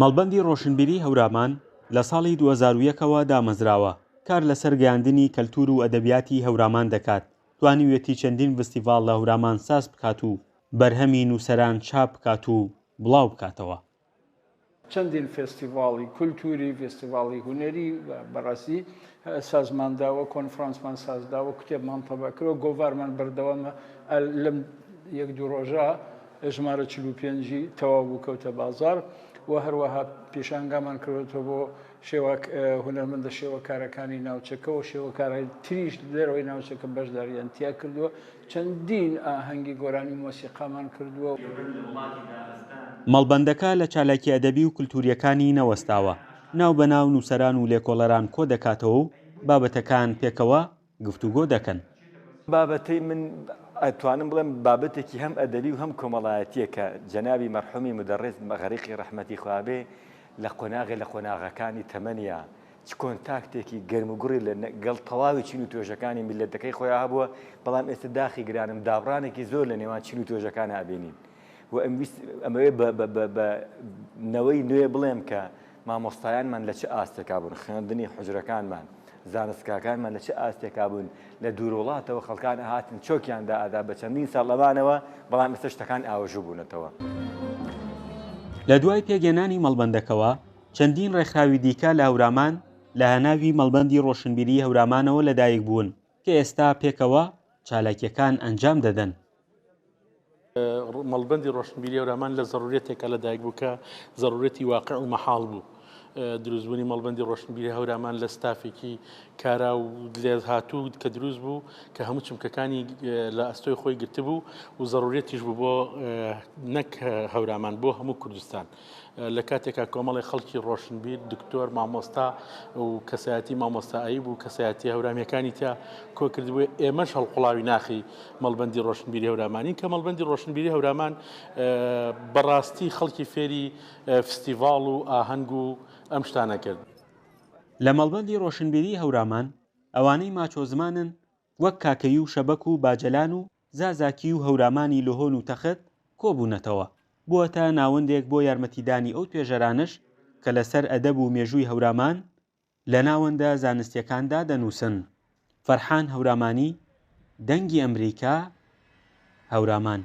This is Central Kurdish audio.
مەڵبەندی ڕۆشنبیری هەورامان لە ساڵی 2001ەوە دامەزراوە. کار لەسەر گەیاندنی کەلتور و ئەدەبیاتی هەورامان دەکات. توانیوێتی چەندین فستیڤاڵ لە هەورامان ساز بکات و بەرهەمی نووسەران چاپ بکات و بڵاو بکاتەوە. چەندین فستیڤاڵی کولتوری، فستیڤاڵی هونەری بەڕاستی سازمانداوە، کۆنفرانسمان سازداوە، کتێبمان تەبەکرەوە، گۆڤارمان بەردەوامە لەم یەک دوو ڕۆژە ژمارە 45 تەواو بوو کەوتە بازار و هەروەها پێشانگامان کردوێتەوە بۆ هونەرمەندە شێوەکارەکانی ناوچەکە و شێوەکارانی تریش لێرەوەی ناوچەکە بەشداریانتیا کردووە. چەندین ئاهەنگی گۆرانی مۆسیقامان کردووە. مەڵبەندەکە لە چالاکی ئەدەبی و کولتوریەکانی نەوەستاوە، ناو بەناو نووسەران و لێکۆڵەران کۆ دەکاتەوە و بابەتەکان پێکەوە گفتوگۆ دەکەن. بابەتەی من ئەتوانم بڵێم بابەتێکی هەم ئەدەبی و هەم کۆمەڵایەتیە کە جەنابی مەرحومی مدەڕێز غەریقی ڕەحمەتی خوابێ لە قۆناغەکانی تەمەنیە چ کۆنتاکتێکی گەرموگوڕی لەگەڵ تەواوی چین و توێژەکانی میلەتەکەی خۆیان هەبووە، بەڵام ئێستا داخی گرانم دابڕانێکی زۆر لە نێوان چین و توێژەکانە ئابینین. و ئەمەوێ بە نەوەی نوێ بڵێم کە مامۆستایانمان لە چه ئاستێکا بوون، خوێندنی حوجرەکانمان، زانستکاکانمان لە چه ئاستێکا بوون، لە دووروڵاتەوە خەڵکان هاتن چۆکیاندا ئادا بە چەندین ساڵ لەوانەوە، بەڵام ئێستا شتەکان ئاوەژوو بوونەتەوە. لە دوای پێگەێنانی مەڵبەندەکەوە چەندین ڕێکخراوی دیکە لە هەورامان لە هەناوی مەڵبەندی ڕۆشنبیری هەورامانەوە لەدایک بوون کە ئێستا پێکەوە چالاکیەکان ئەنجام دەدەن. مەڵبەندی ڕۆشنبیری هەورامان لە ضرورەتێکە لەدایک بوو کە ضرورەتی واقع و مەحاڵ بوو. دروستبوونی مەڵبەندی ڕۆشنبیری هەورامان لە ستافێکی کارا و لێز هاتوو کە دروست بوو کە هەموو چمکەکانی لە ئەستۆی خۆی گرتبوو و ضرورەتیش بوو بۆ نەک هەورامان بۆ هەموو کوردستان. لە کاتێکا کۆمەڵی خەڵکی ڕۆشنبیر، دکتۆر، مامۆستا و کەسایەتی مامۆستایی بوو، کەسایەتی هەورامیەکانی تیا کۆ کردبووە. ئێمەش هەڵقوڵاوی ناخی مەڵبەندی ڕۆشنبیری هەورامانین کە مەڵبەندی ڕۆشنبیری هەورامان بەڕاستی خەڵکی فێری فستیڤاڵ و ئاهەنگ و ئەم شتانە کرد. لە مەڵبەندی ڕۆشنبیری هەورامان ئەوانەی ماچۆزمانن وەک کاکەی و شەبەک و باجەلان و زازاکی و هەورامانی لۆهۆن و تەخت کۆبوونەتەوە، بووەتە ناوەندێک بۆ یارمەتیدانی ئەو توێژەرانش کە لەسەر ئەدەب و مێژووی هەورامان لە ناوەندە زانستیەکاندا دەنووسن. فەرحان هەورامانی، دەنگی ئەمریکا، هەورامان.